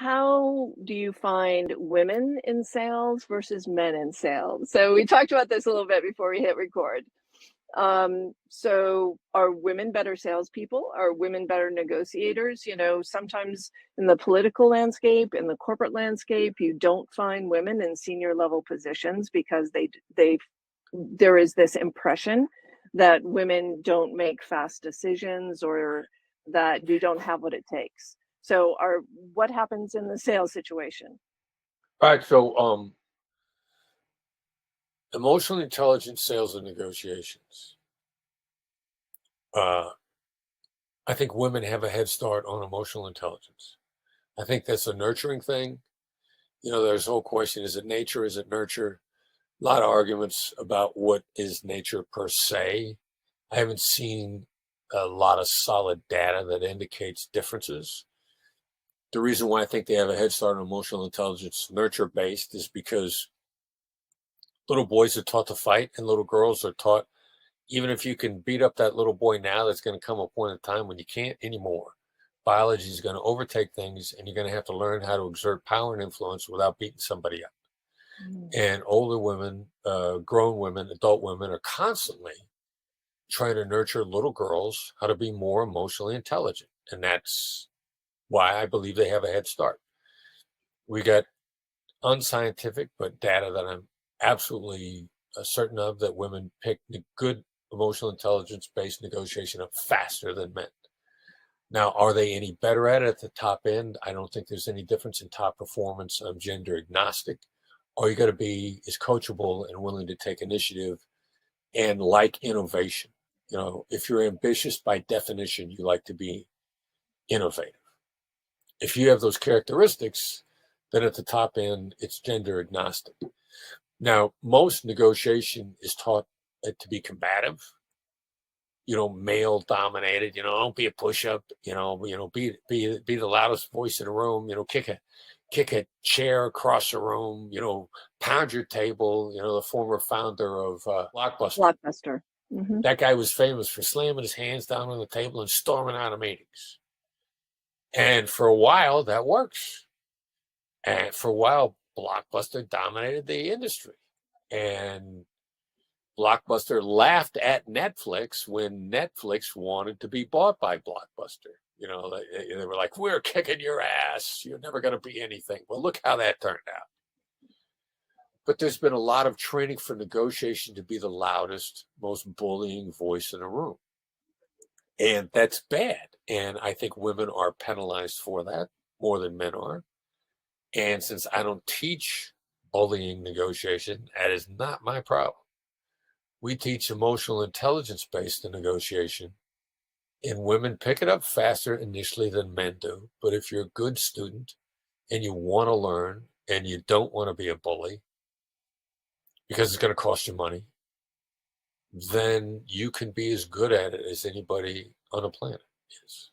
how do you find women in sales versus men in sales? So we talked about this a little bit before we hit record. So are women better salespeople? Are women better negotiators? Sometimes in the political landscape, in the corporate landscape, you don't find women in senior level positions because there is this impression that women don't make fast decisions or that you don't have what it takes. So what happens in the sales situation? All right, so emotional intelligence, sales, and negotiations. Uh, I think women have a head start on emotional intelligence. I think that's a nurturing thing. There's a whole question: is it nature? Is it nurture? A lot of arguments about what is nature per se. I haven't seen a lot of solid data that indicates differences. The reason why I think they have a head start on emotional intelligence, nurture based, is because little boys are taught to fight and little girls are taught, even if you can beat up that little boy now, there's going to come a point in time when you can't anymore. Biology is going to overtake things, and you're going to have to learn how to exert power and influence without beating somebody up. Mm. And older women, grown women, adult women are constantly trying to nurture little girls how to be more emotionally intelligent. And that's why I believe they have a head start. We got unscientific, but data that I'm absolutely certain of, that women pick good emotional intelligence based negotiation up faster than men. Now, are they any better at it at the top end? I don't think there's any difference in top performance. I'm gender agnostic. All you got to be is coachable and willing to take initiative and like innovation. If you're ambitious, by definition, you like to be innovative. If you have those characteristics, then at the top end, it's gender agnostic. Now, most negotiation is taught to be combative, male dominated. Don't be a push up. Be the loudest voice in the room. Kick a chair across the room. Pound your table. The former founder of Blockbuster. Blockbuster. Hmm. That guy was famous for slamming his hands down on the table and storming out of meetings. And for a while, that works. And for a while, Blockbuster dominated the industry. And Blockbuster laughed at Netflix when Netflix wanted to be bought by Blockbuster. They were like, "We're kicking your ass. You're never going to be anything." Well, look how that turned out. But there's been a lot of training for negotiation to be the loudest, most bullying voice in the room. And that's bad. And I think women are penalized for that more than men are. And since I don't teach bullying negotiation, that is not my problem. We teach emotional intelligence-based negotiation, and women pick it up faster initially than men do. But if you're a good student and you want to learn and you don't want to be a bully because it's going to cost you money, then you can be as good at it as anybody on the planet is.